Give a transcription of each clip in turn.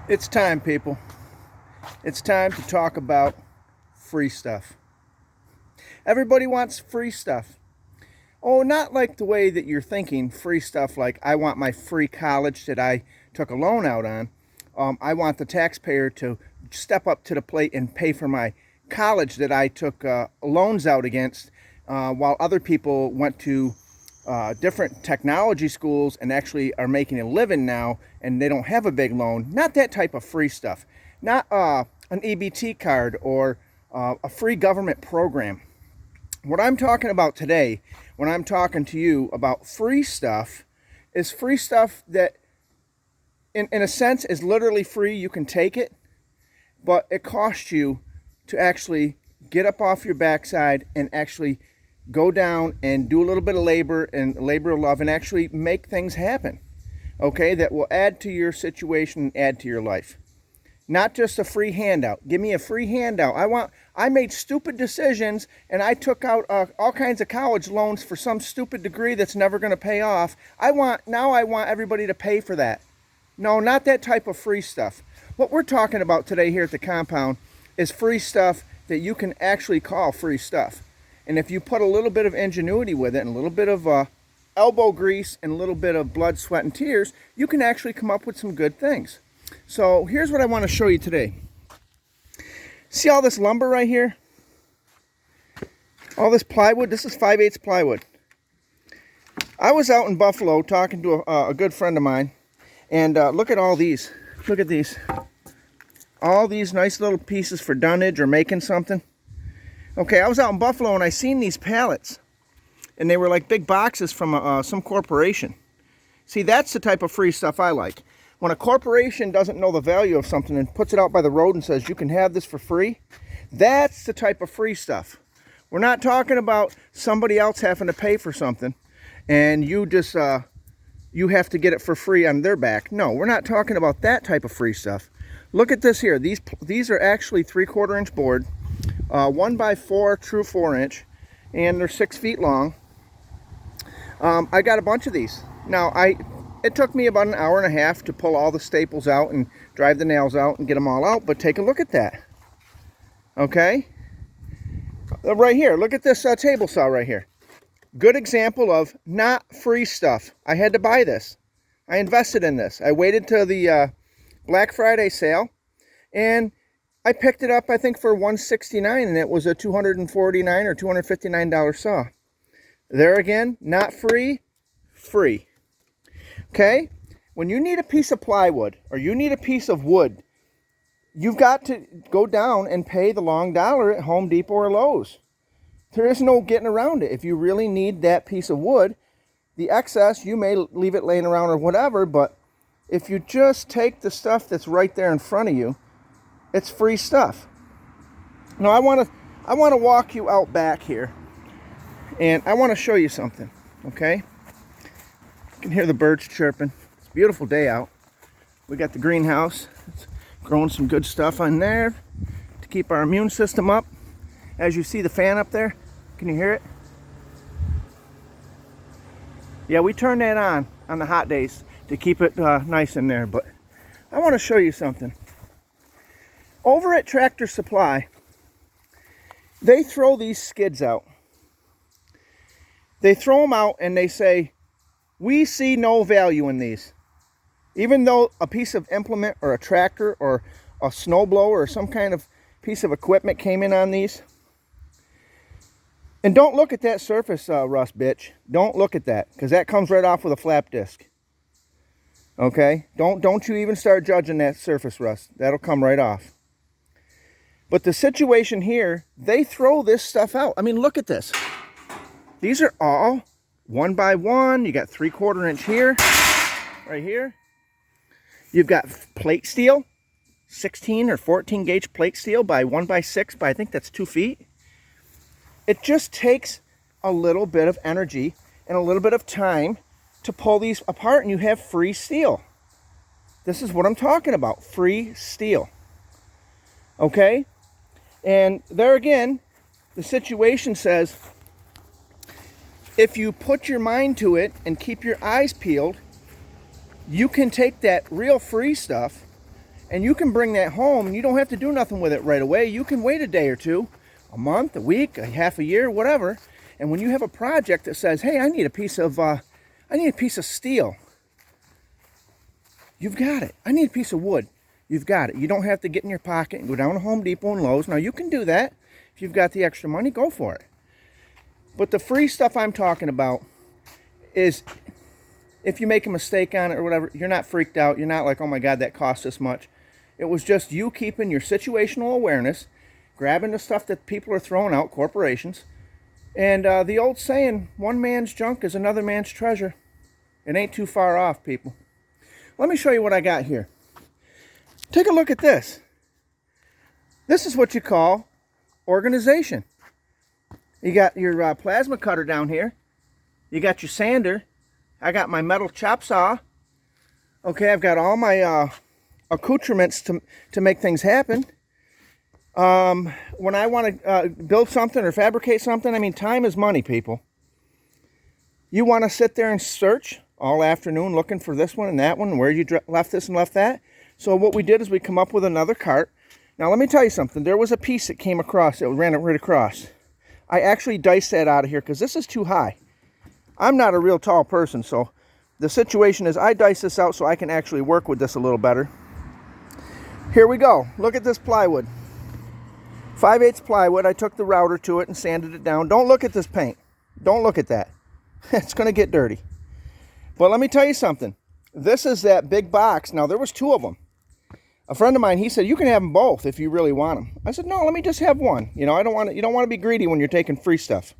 It's time, people. It's time to talk about free stuff. Everybody wants free stuff. Oh, not like the way that you're thinking, free stuff like I want my free college that I took a loan out on. I want the taxpayer to step up to the plate and pay for my college that I took loans out against, while other people went to different technology schools and actually are making a living now and they don't have a big loan. Not that type of free stuff. Not an EBT card or a free government program. What I'm talking about today, when I'm talking to you about free stuff, is free stuff that in a sense is literally free. You can take it, but it costs you to actually get up off your backside and actually go down and do a little bit of labor and labor of love and actually make things happen, okay, that will add to your situation and add to your life. Not just a free handout. Give me a free handout. I made stupid decisions and I took out all kinds of college loans for some stupid degree that's never going to pay off. I want everybody to pay for that. No, not that type of free stuff. What we're talking about today here at the compound is free stuff that you can actually call free stuff. And if you put a little bit of ingenuity with it and a little bit of elbow grease and a little bit of blood, sweat, and tears, you can actually come up with some good things. So here's what I want to show you today. See all this lumber right here? All this plywood? This is 5/8 plywood. I was out in Buffalo talking to a good friend of mine, and look at all these. Look at these. All these nice little pieces for dunnage or making something. Okay, I was out in Buffalo and I seen these pallets, and they were like big boxes from some corporation. See, that's the type of free stuff I like. When a corporation doesn't know the value of something and puts it out by the road and says, you can have this for free, that's the type of free stuff. We're not talking about somebody else having to pay for something and you just, you have to get it for free on their back. No, we're not talking about that type of free stuff. Look at this here. These are actually 3/4 inch board, 1x4 true 4-inch, and they're 6 feet long. I got a bunch of these. Now, it took me about an hour and a half to pull all the staples out and drive the nails out and get them all out, but take a look at that. Okay? Right here, look at this table saw right here. Good example of not free stuff. I had to buy this. I invested in this. I waited till the Black Friday sale, and I picked it up, I think, for $169, and it was a $249 or $259 saw. There again, not free, free. Okay? When you need a piece of plywood or you need a piece of wood, you've got to go down and pay the long dollar at Home Depot or Lowe's. There is no getting around it. If you really need that piece of wood, the excess, you may leave it laying around or whatever, but if you just take the stuff that's right there in front of you, it's free stuff. Now I want to walk you out back here, and I want to show you something, okay? You can hear the birds chirping. It's a beautiful day out. We got the greenhouse. It's growing some good stuff on there to keep our immune system up. As you see the fan up there, can you hear it? Yeah, we turn that on the hot days to keep it nice in there. But I want to show you something. Over at Tractor Supply, they throw these skids out. They throw them out and they say, we see no value in these. Even though a piece of implement or a tractor or a snowblower or some kind of piece of equipment came in on these. And don't look at that surface rust, bitch. Don't look at that, because that comes right off with a flap disc. Okay? Don't you even start judging that surface rust. That'll come right off. But the situation here, they throw this stuff out. I mean, look at this. These are all 1x1. You got 3/4 inch here, right here. You've got plate steel, 16 or 14 gauge plate steel by 1x6 by, I think that's 2 feet. It just takes a little bit of energy and a little bit of time to pull these apart, and you have free steel. This is what I'm talking about, free steel. Okay? And there again, the situation says, if you put your mind to it and keep your eyes peeled, you can take that real free stuff And you can bring that home and you don't have to do nothing with it right away. You can wait a day or two, a month, a week, a half a year, whatever. And when you have a project that says, hey, I need a piece of steel, you've got it. I need a piece of wood. You've got it. You don't have to get in your pocket and go down to Home Depot and Lowe's. Now, you can do that. If you've got the extra money, go for it. But the free stuff I'm talking about is if you make a mistake on it or whatever, you're not freaked out. You're not like, oh my God, that cost this much. It was just you keeping your situational awareness, grabbing the stuff that people are throwing out, corporations. And the old saying, one man's junk is another man's treasure. It ain't too far off, people. Let me show you what I got here. Take a look at this. This is what you call organization. You got your plasma cutter down here. You got your sander. I got my metal chop saw. Okay, I've got all my accoutrements to make things happen. When I want to build something or fabricate something, I mean, time is money, people. You want to sit there and search all afternoon looking for this one and that one, and where you left this and left that. So what we did is we come up with another cart. Now, let me tell you something. There was a piece that came across, it ran it right across. I actually diced that out of here because this is too high. I'm not a real tall person, so the situation is I dice this out so I can actually work with this a little better. Here we go. Look at this plywood. 5/8 plywood. I took the router to it and sanded it down. Don't look at this paint. Don't look at that. It's going to get dirty. But let me tell you something. This is that big box. Now, there was 2 of them. A friend of mine, he said, you can have them both if you really want them. I said, no, let me just have one. You know, you don't want to be greedy when you're taking free stuff.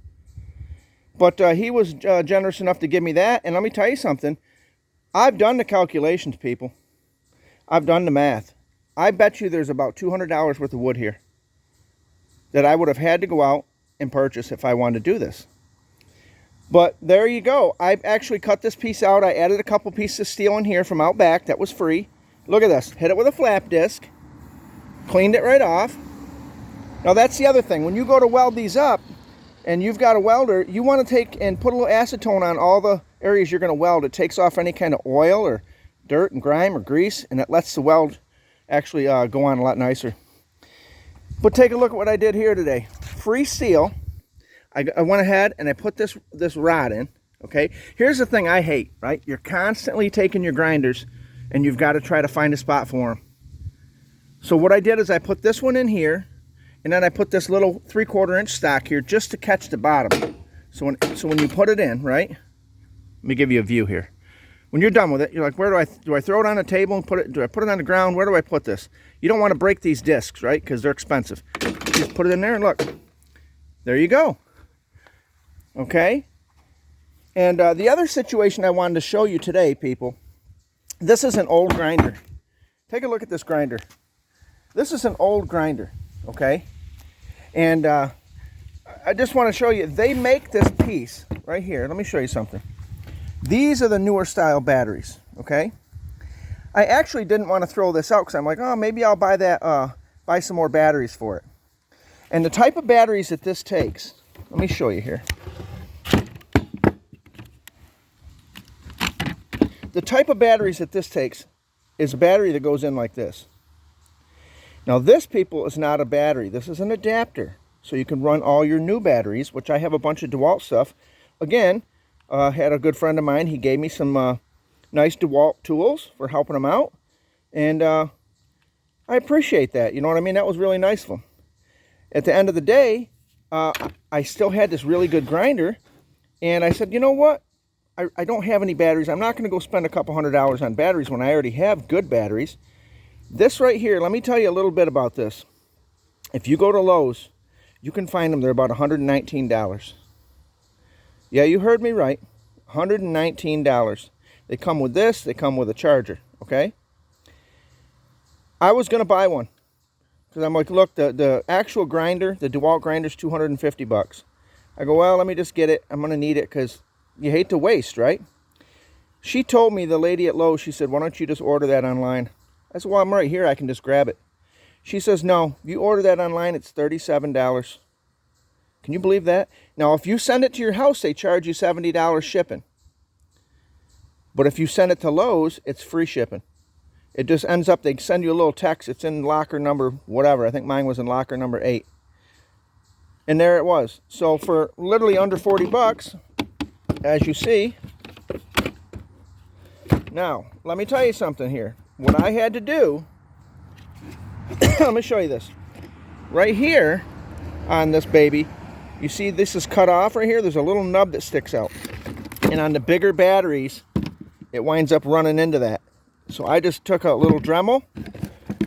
But he was generous enough to give me that. And let me tell you something. I've done the calculations, people. I've done the math. I bet you there's about $200 worth of wood here that I would have had to go out and purchase if I wanted to do this. But there you go. I actually cut this piece out. I added a couple pieces of steel in here from out back. That was free. Look at this. Hit it with a flap disc. Cleaned it right off. Now that's the other thing. When you go to weld these up and you've got a welder, you want to take and put a little acetone on all the areas you're going to weld. It takes off any kind of oil or dirt and grime or grease, and it lets the weld actually go on a lot nicer. But take a look at what I did here today. Free steel. I went ahead and I put this rod in, okay? Here's the thing I hate, right? You're constantly taking your grinders and you've got to try to find a spot for them. So what I did is I put this one in here, and then I put this little 3/4 inch stock here just to catch the bottom. So when you put it in, right? Let me give you a view here. When you're done with it, you're like, where do I throw it on a table and do I put it on the ground? Where do I put this? You don't want to break these discs, right? Because they're expensive. Just put it in there and look. There you go. Okay? And the other situation I wanted to show you today, people, this is an old grinder. Take a look at this grinder. This is an old grinder, okay? And I just want to show you, they make this piece right here. Let me show you something. These are the newer style batteries, okay? I actually didn't want to throw this out because I'm like, oh, maybe I'll buy buy some more batteries for it. And the type of batteries that this takes, let me show you here. The type of batteries that this takes is a battery that goes in like this. Now this, people, is not a battery. This is an adapter. So you can run all your new batteries, which I have a bunch of DeWalt stuff. Again, had a good friend of mine. He gave me some nice DeWalt tools for helping him out. And I appreciate that. You know what I mean? That was really nice of him. At the end of the day, I still had this really good grinder. And I said, you know what? I don't have any batteries. I'm not going to go spend a couple $100 on batteries when I already have good batteries. This right here, let me tell you a little bit about this. If you go to Lowe's, you can find them. They're about $119. Yeah, you heard me right. $119. They come with this. They come with a charger, okay? I was going to buy one because I'm like, look, the actual grinder, the DeWalt grinder is $250. I go, well, let me just get it. I'm going to need it because you hate to waste, right? She told me, the lady at Lowe's, she said, why don't you just order that online? I said, well, I'm right here. I can just grab it. She says, no, if you order that online, it's $37. Can you believe that? Now, if you send it to your house, they charge you $70 shipping. But if you send it to Lowe's, it's free shipping. It just ends up, they send you a little text. It's in locker number whatever. I think mine was in locker number 8. And there it was. So for literally under 40 bucks, as you see. Now, let me tell you something here. What I had to do, let me show you this. Right here on this baby, you see this is cut off right here. There's a little nub that sticks out. And on the bigger batteries, it winds up running into that. So I just took a little Dremel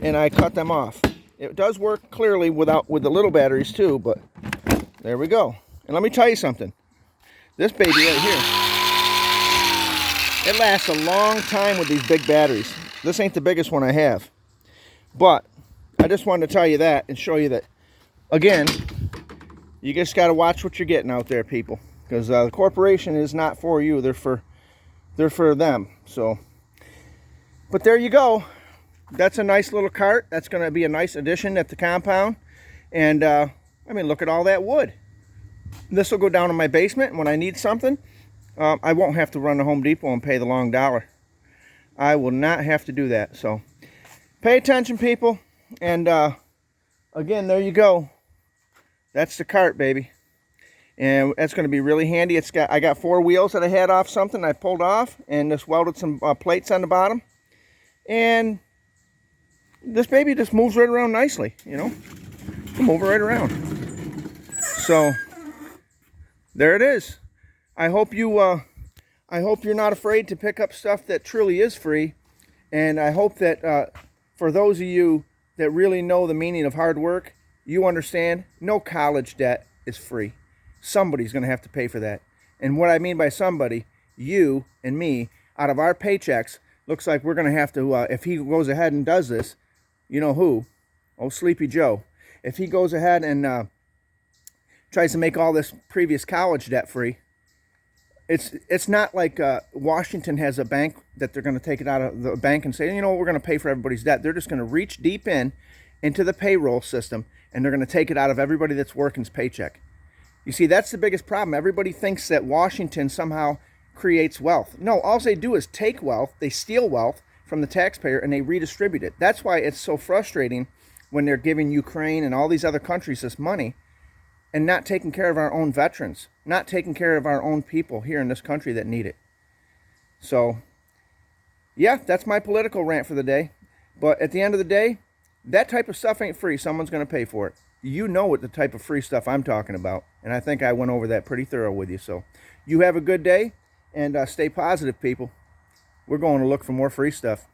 and I cut them off. It does work clearly with the little batteries too, but there we go. And let me tell you something. This baby right here, it lasts a long time with these big batteries. This ain't the biggest one I have. But I just wanted to tell you that and show you that, again, you just got to watch what you're getting out there, people. Because the corporation is not for you. They're for them. So, but there you go. That's a nice little cart. That's going to be a nice addition at the compound. And, I mean, look at all that wood. This will go down in my basement. And when I need something, I won't have to run to Home Depot and pay the long dollar. I will not have to do that. So, pay attention, people. And, again, there you go. That's the cart, baby. And that's going to be really handy. I got 4 wheels that I had off something I pulled off. And just welded some plates on the bottom. And this baby just moves right around nicely, you know. Move it right around. So there it is. I hope you're not afraid to pick up stuff that truly is free, and I hope that for those of you that really know the meaning of hard work, you understand no college debt is free. Somebody's going to have to pay for that. And what I mean by somebody, you and me, out of our paychecks, looks like we're going to have to, if he goes ahead and does this, you know who? Oh, Sleepy Joe. If he goes ahead and tries to make all this previous college debt free, it's not like Washington has a bank that they're going to take it out of the bank and say, you know, we're going to pay for everybody's debt. They're just going to reach deep into the payroll system, and they're going to take it out of everybody that's working's paycheck. You see, that's the biggest problem. Everybody thinks that Washington somehow creates wealth. No, all they do is take wealth, they steal wealth from the taxpayer, and they redistribute it. That's why it's so frustrating when they're giving Ukraine and all these other countries this money and not taking care of our own veterans, not taking care of our own people here in this country that need it. So, yeah, that's my political rant for the day. But at the end of the day, that type of stuff ain't free. Someone's going to pay for it. You know what the type of free stuff I'm talking about. And I think I went over that pretty thorough with you. So, you have a good day and stay positive, people. We're going to look for more free stuff.